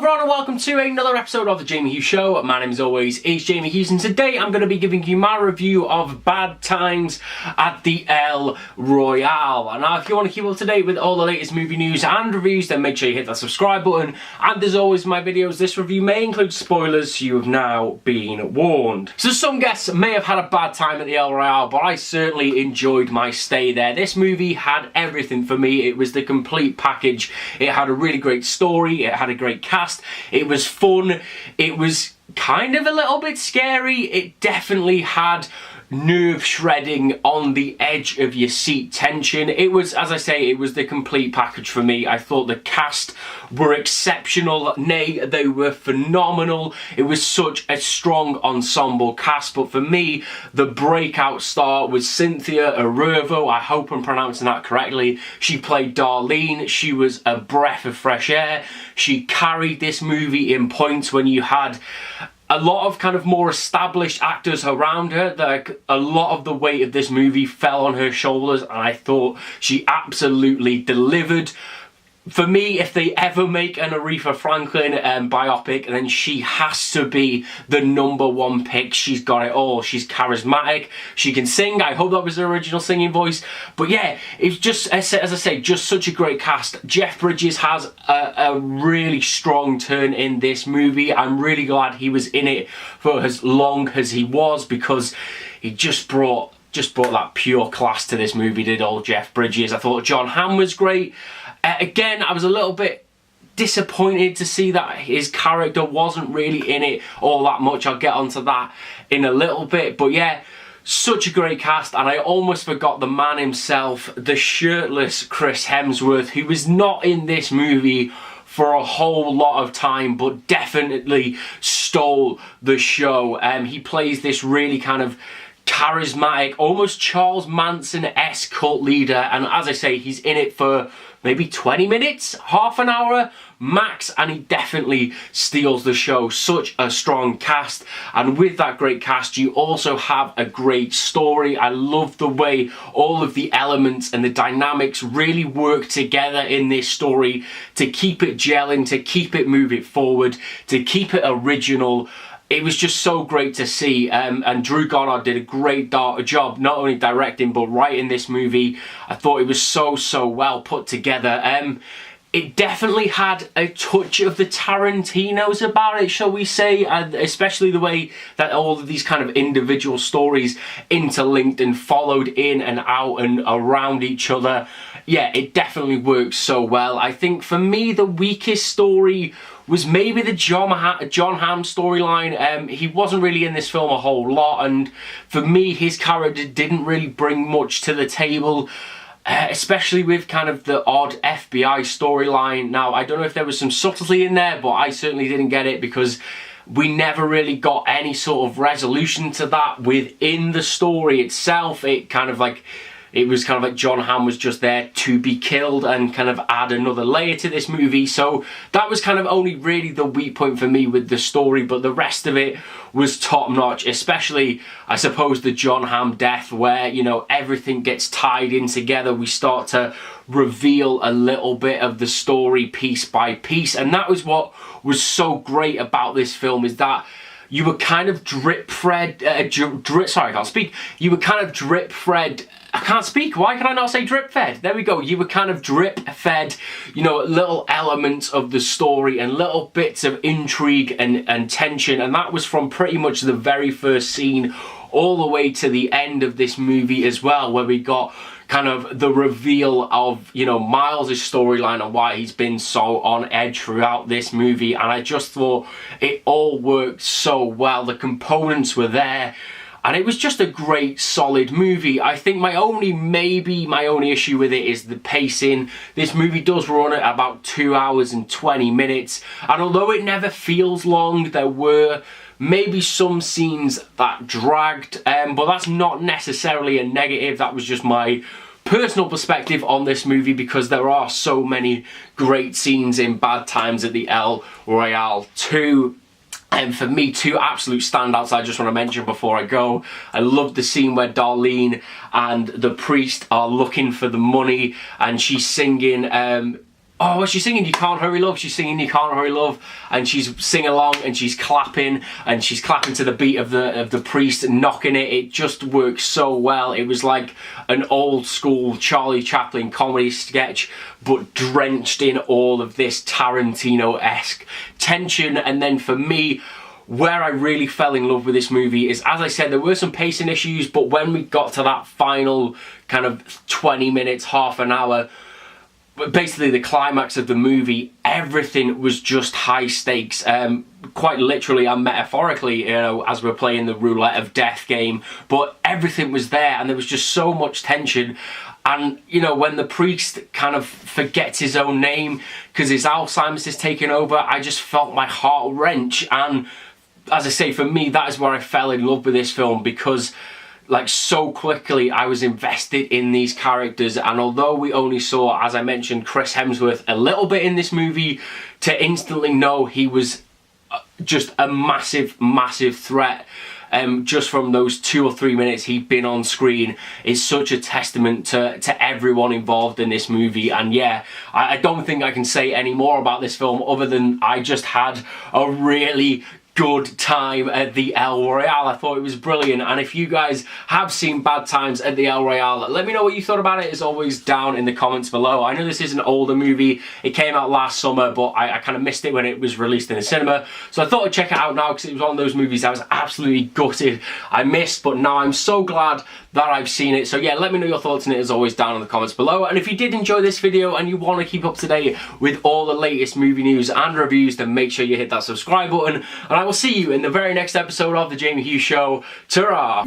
everyone and welcome to another episode of The Jamie Hughes Show. My name as always is Jamie Hughes and today I'm going to be giving you my review of Bad Times at the El Royale. And now if you want to keep up to date with all the latest movie news and reviews, then make sure you hit that subscribe button. And as always in my videos, this review may include spoilers, so you have now been warned. So some guests may have had a bad time at the El Royale, but I certainly enjoyed my stay there. This movie had everything for me. It was the complete package. It had a really great story, it had a great cast, it was fun, it was kind of a little bit scary, it definitely had nerve-shredding, on the edge of your seat tension. It was, as I say, it was the complete package for me. I thought the cast were exceptional, nay, they were phenomenal. It was such a strong ensemble cast, but for me, the breakout star was Cynthia Erivo. I hope I'm pronouncing that correctly. She played Darlene. She was a breath of fresh air. She carried this movie in points when you had a lot of kind of more established actors around her. That a lot of the weight of this movie fell on her shoulders, and I thought she absolutely delivered. For me, if they ever make an Aretha Franklin biopic, then she has to be the #1 pick. She's got it all. She's charismatic. She can sing. I hope that was her original singing voice. But yeah, it's just, as I say, just such a great cast. Jeff Bridges has a really strong turn in this movie. I'm really glad he was in it for as long as he was, because he just brought that pure class to this movie, did old Jeff Bridges. I thought Jon Hamm was great. Again, I was a little bit disappointed to see that his character wasn't really in it all that much. I'll get onto that in a little bit. But yeah, such a great cast, and I almost forgot the man himself, the shirtless Chris Hemsworth, who was not in this movie for a whole lot of time, but definitely stole the show. He plays this really kind of charismatic, almost Charles Manson-esque cult leader, and as I say, he's in it for maybe 20 minutes, half an hour max, and he definitely steals the show. Such a strong cast, and with that great cast you also have a great story. I love the way all of the elements and the dynamics really work together in this story to keep it gelling, to keep it moving forward, to keep it original. It was just so great to see, and Drew Goddard did a great job, not only directing but writing this movie. I thought it was so well put together. It definitely had a touch of the Tarantino's about it, shall we say, and especially the way that all of these kind of individual stories interlinked and followed in and out and around each other. Yeah, it definitely works so well. I think for me the weakest story was maybe the Jon Hamm storyline. He wasn't really in this film a whole lot, and for me his character didn't really bring much to the table. Especially with kind of the odd FBI storyline. Now, I don't know if there was some subtlety in there, but I certainly didn't get it, because we never really got any sort of resolution to that within the story itself. It was kind of like Jon Hamm was just there to be killed and kind of add another layer to this movie. So that was kind of only really the weak point for me with the story, but the rest of it was top notch, especially I suppose the Jon Hamm death, where, you know, everything gets tied in together. We start to reveal a little bit of the story piece by piece, and that was what was so great about this film, is that you were kind of You were kind of drip-fed. I can't speak. Why can I not say drip-fed? There we go. You were kind of drip-fed, you know, little elements of the story and little bits of intrigue and tension. And that was from pretty much the very first scene all the way to the end of this movie as well, where we got kind of the reveal of, you know, Miles' storyline and why he's been so on edge throughout this movie. And I just thought it all worked so well. The components were there, and it was just a great, solid movie. I think my only issue with it is the pacing. This movie does run at about 2 hours and 20 minutes, and although it never feels long, there were maybe some scenes that dragged, but that's not necessarily a negative. That was just my personal perspective on this movie, because there are so many great scenes in Bad Times at the El Royale 2. And for me, two absolute standouts I just want to mention before I go. I love the scene where Darlene and the priest are looking for the money, and she's singing oh, what's she singing? You Can't Hurry Love. She's singing You Can't Hurry Love, and she's singing along and she's clapping to the beat of the priest knocking it. It just works so well. It was like an old school Charlie Chaplin comedy sketch, but drenched in all of this Tarantino-esque tension. And then for me, where I really fell in love with this movie is, as I said, there were some pacing issues, but when we got to that final kind of 20 minutes, half an hour, basically the climax of the movie, everything was just high stakes, quite literally and metaphorically, you know, as we're playing the roulette of death game, but everything was there and there was just so much tension. And, you know, when the priest kind of forgets his own name because his Alzheimer's is taking over, I just felt my heart wrench. And as I say, for me, that is where I fell in love with this film, because like so quickly I was invested in these characters. And although we only saw, as I mentioned, Chris Hemsworth a little bit in this movie, to instantly know he was just a massive threat just from those 2 or 3 minutes he'd been on screen is such a testament to everyone involved in this movie. And yeah, I don't think I can say any more about this film other than I just had a really good time at the El Royale. I thought it was brilliant, and if you guys have seen Bad Times at the El Royale, let me know what you thought about it, as always, down in the comments below. I know this is an older movie, it came out last summer, but I kind of missed it when it was released in the cinema, so I thought I'd check it out now because it was one of those movies I was absolutely gutted I missed, but now I'm so glad that I've seen it. So yeah, let me know your thoughts on it, as always, down in the comments below. And if you did enjoy this video and you want to keep up to date with all the latest movie news and reviews, then make sure you hit that subscribe button, and I will see you in the very next episode of The Jamie Hughes Show. Ta-ra!